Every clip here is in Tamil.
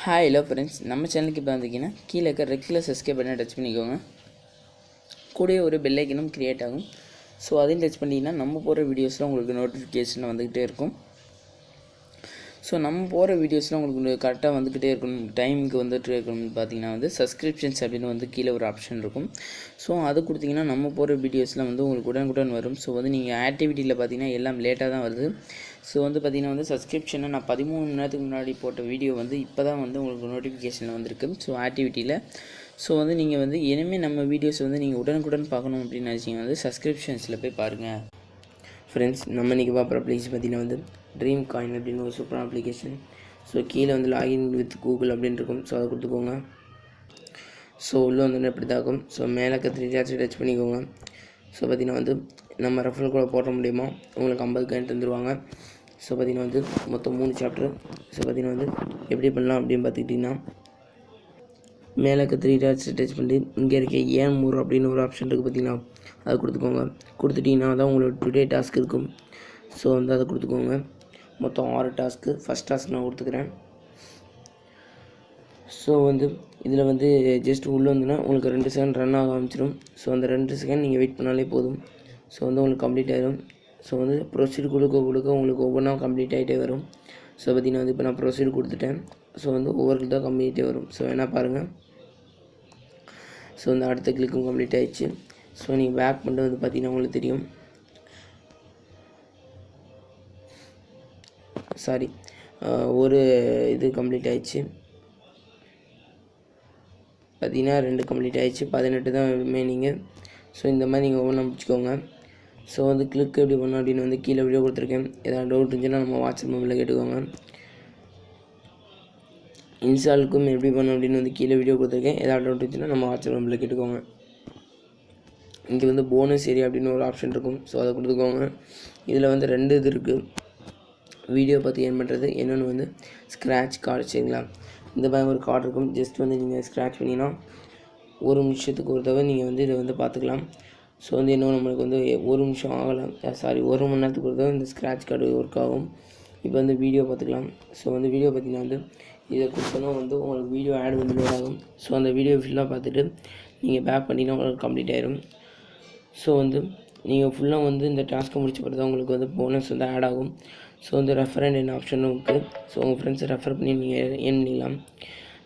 ஹாய் ஹலோ ஃப்ரெண்ட்ஸ், நம்ம சேனலுக்கு இப்போ வந்தீங்கன்னா கீழே இருக்க ரெட் கலர் சப்ஸ்கிரைப் பண்ணி டச் பண்ணிக்கோங்க. கூடவே ஒரு பெல் ஐக்கனும் க்ரியேட் ஆகும். ஸோ அதையும் டச் பண்ணிங்கன்னா நம்ம போகிற வீடியோஸில் உங்களுக்கு நோட்டிஃபிகேஷன் வந்துக்கிட்டே இருக்கும். ஸோ நம்ம போகிற வீடியோஸ்லாம் உங்களுக்கு கரெக்டாக வந்துக்கிட்டே இருக்கணும், டைமுக்கு வந்துட்டு இருக்கணும்னு பார்த்தீங்கன்னா சப்ஸ்கிரிப்ஷன்ஸ் அப்படின்னு கீழே ஒரு ஆப்ஷன் இருக்கும். ஸோ அது கொடுத்தீங்கன்னா நம்ம போகிற வீடியோஸ்லாம் உங்களுக்கு உடனுக்குடன் வரும். ஸோ நீங்கள் ஆக்டிவிட்டியில் பார்த்தீங்கன்னா எல்லாம் லேட்டாக தான் வருது. ஸோ பார்த்தீங்கன்னா சப்ஸ்கிரிப்ஷனை நான் 13 மணி நேரத்துக்கு முன்னாடி போட்ட வீடியோ இப்போ தான் உங்களுக்கு நோட்டிஃபிகேஷனில் வந்திருக்கு. ஸோ ஆக்டிவிட்டியில் ஸோ நீங்கள் இனிமேல் நம்ம வீடியோஸ் நீங்கள் உடனுக்குடன் பார்க்கணும் அப்படின்னு நினச்சிங்கன்னா சப்ஸ்கிரிப்ஷன்ஸில் போய் பாருங்கள். ஃப்ரெண்ட்ஸ், நம்ம இன்றைக்கி பார்க்குற அப்ளிகேஷன் பார்த்தீங்கன்னா ட்ரீம் காயின் அப்படின்னு ஒரு சூப்பரான அப்ளிகேஷன். ஸோ கீழே லாகின் வித் கூகுள் அப்படின்னு இருக்கும். ஸோ அதை கொடுத்துக்கோங்க. ஸோ உள்ளே எப்படி தான் இருக்கும். ஸோ மேலே 3 டாட்ஸ் டச் பண்ணிக்கோங்க. ஸோ பார்த்தீங்கன்னா நம்ம ரெஃபரல் கூட போட முடியுமா, உங்களுக்கு 50 காயின் தந்துடுவாங்க. ஸோ பார்த்தீங்கன்னா மொத்தம் 3 சாப்டர். ஸோ பார்த்தீங்கன்னா எப்படி பண்ணலாம் அப்படின்னு பார்த்துக்கிட்டிங்கன்னா மேலே 3 டாட்ஸ் டச் பண்ணி இங்கே இருக்க ஏன் மூர் அப்படின்னு ஒரு ஆப்ஷன் இருக்குது பார்த்தீங்கன்னா, அதை கொடுத்துக்கோங்க. கொடுத்துட்டிங்கன்னா தான் உங்களோட டுடே டாஸ்க் இருக்கும். ஸோ அதை கொடுத்துக்கோங்க. மொத்தம் 6 டாஸ்க்கு. ஃபஸ்ட் டாஸ்க் நான் கொடுத்துக்கிறேன். ஸோ இதில் ஜஸ்ட் உள்ளே உங்களுக்கு 2 செகண்ட் ரன் ஆக ஆரம்பிச்சிடும். ஸோ அந்த 2 செகண்ட் நீங்கள் வெயிட் பண்ணாலே போதும். ஸோ உங்களுக்கு கம்ப்ளீட் ஆகிடும். ஸோ ப்ரொசீட் கொடுக்க உங்களுக்கு ஒவ்வொன்றா கம்ப்ளீட் ஆகிட்டே வரும். ஸோ பார்த்தீங்கன்னா இப்போ நான் ப்ரொசீட் கொடுத்துட்டேன். ஸோ ஒவ்வொரு தான் கம்ப்ளீட்டே வரும். ஸோ என்ன பாருங்கள். ஸோ அடுத்த கிளிக்கும் கம்ப்ளீட் ஆகிடுச்சு. ஸோ நீங்கள் பேக் பண்ணிட்டு பார்த்தீங்கன்னா உங்களுக்கு தெரியும். சாரி, ஒரு இது கம்ப்ளீட் ஆகிடுச்சு. பார்த்தீங்கன்னா 2 கம்ப்ளீட் ஆகிடுச்சு. 18 தான் ரிமைனிங்கு. ஸோ இந்த மாதிரி நீங்கள் ஒவ்வொன்றா முடிச்சுக்கோங்க. ஸோ கிளிக் எப்படி பண்ணணும் அப்படின்னு கீழே வீடியோ கொடுத்துருக்கேன். ஏதாவது டவுட் இருந்துச்சுன்னா நம்ம வாட்ஸ்அப் மொபைலில் கேட்டுக்கோங்க. இன்ஸ்டாலுக்கும் எப்படி பண்ணணும் அப்படின்னு கீழே வீடியோ கொடுத்துருக்கேன். ஏதாவது டவுட் இருந்துச்சுன்னா நம்ம வாட்ஸ்அப் மொபைலில் கேட்டுக்கோங்க. இங்கே போனஸ் ஏரியா அப்படின்னு ஒரு ஆப்ஷன் இருக்கும். ஸோ அதை கொடுத்துக்கோங்க. இதில் 2 இது இருக்குது. வீடியோ பார்த்து ஏன் பண்ணுறது, என்னென்னு ஸ்க்ராட்ச் கார்டு. சரிங்களா, இந்த மாதிரி ஒரு கார்டு இருக்கும். ஜஸ்ட் நீங்கள் ஸ்க்ராட்ச் பண்ணிங்கன்னா 1 நிமிஷத்துக்கு ஒரு தடவை நீங்கள் இதை பார்த்துக்கலாம். ஸோ இன்னும் நம்மளுக்கு 1 நிமிஷம் ஆகலாம். சாரி, 1 மணி நேரத்துக்கு ஒரு தடவை இந்த ஸ்க்ராட்ச் கார்டு ஒர்க் ஆகும். இப்போ வீடியோ பார்த்துக்கலாம். ஸோ வீடியோ பார்த்தீங்கன்னா இதை கொடுத்தோன்னா உங்களுக்கு வீடியோ ஆட் லோட் ஆகும். ஸோ அந்த வீடியோ ஃபுல்லாக பார்த்துட்டு நீங்கள் பேக் பண்ணிங்கன்னா உங்களுக்கு கம்ப்ளீட் ஆகிடும். ஸோ நீங்கள் ஃபுல்லாக இந்த டாஸ்க்கை முடிச்ச பிறகு தான் உங்களுக்கு போனஸ் ஆட் ஆகும். ஸோ ரெஃபரண்ட் என்ன ஆப்ஷனும் இருக்குது. ஸோ உங்கள் ஃப்ரெண்ட்ஸை ரெஃபர் பண்ணி நீங்கள் ஏர்ன் பண்ணிக்கலாம்.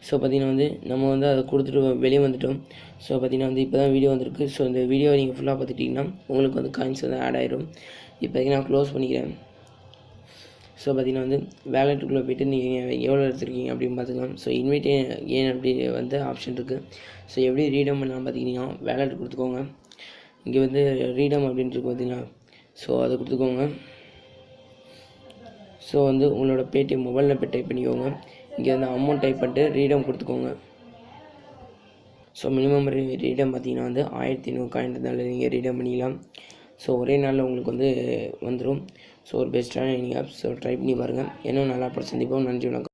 ஸோ பார்த்தீங்கன்னா நம்ம அதை கொடுத்துட்டு வெளியே வந்துட்டோம். ஸோ பார்த்தீங்கன்னா இப்போ தான் வீடியோ வந்திருக்கு. ஸோ இந்த வீடியோவை நீங்கள் ஃபுல்லாக பார்த்துட்டிங்கன்னா உங்களுக்கு காயின்ஸ் ஆட் ஆகிடும். இப்போதைக்கு நான் க்ளோஸ் பண்ணிக்கிறேன். ஸோ பார்த்தீங்கன்னா வேலெட்டுக்குள்ளே போய்ட்டு நீங்கள் எவ்வளோ எடுத்துருக்கீங்க அப்படின்னு பார்த்துக்கலாம். ஸோ இன்வைட் ஏன் அப்படி ஆப்ஷன் இருக்குது. ஸோ எப்படி ரீடம் பண்ணலாம் பார்த்தீங்கன்னா வேலெட் கொடுத்துக்கோங்க. இங்கே ரீடம் அப்படின்ட்டு பார்த்தீங்கன்னா ஸோ அதை கொடுத்துக்கோங்க. ஸோ உங்களோட பேடிஎம் மொபைலில் போய் டைப் பண்ணிக்கோங்க. இங்கே அமௌண்ட் டைப் பண்ணிட்டு ரீடம் கொடுத்துக்கோங்க. ஸோ மினிமம் ரீடம் பார்த்தீங்கன்னா 1500 காயின் இருந்தாலும் நீங்கள் ரீடம் பண்ணிக்கலாம். ஸோ ஒரே நாளில் உங்களுக்கு வந்துடும். ஸோ ஒரு பெஸ்ட்டான நீங்கள் ஆப்ஸ் ட்ரை பண்ணி பாருங்கள். இன்னும் நல்லா சந்திப்போம். நன்றி, வணக்கம்.